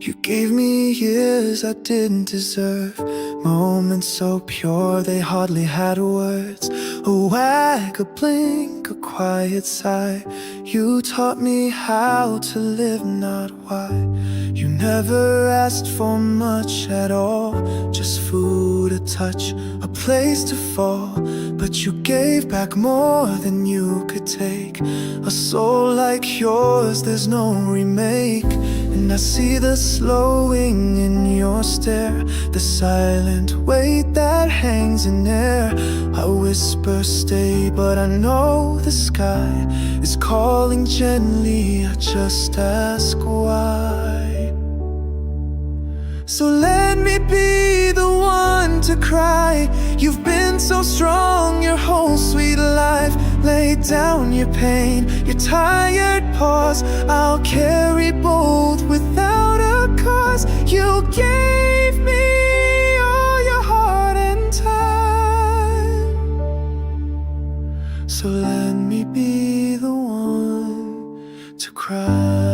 You gave me years I didn't deserve, moments so pure they hardly had words. A wag, a blink, a quiet sigh. You taught me how to live, not why. You never asked for much at all, just food, a touch, a place to fall. But you gave back more than you could take. A soul like yours, there's no remake. And I see the slowing in your stare, the silent weight that hangs in air. I whisper stay, but I know the sky is calling gently. I just ask why. So let me be the one to cry. You've been so strong your whole sweet life. Lay down your pain, your tired paws. I'll carry both without a cause. You gave me all your heart and time. So let me be the one to cry.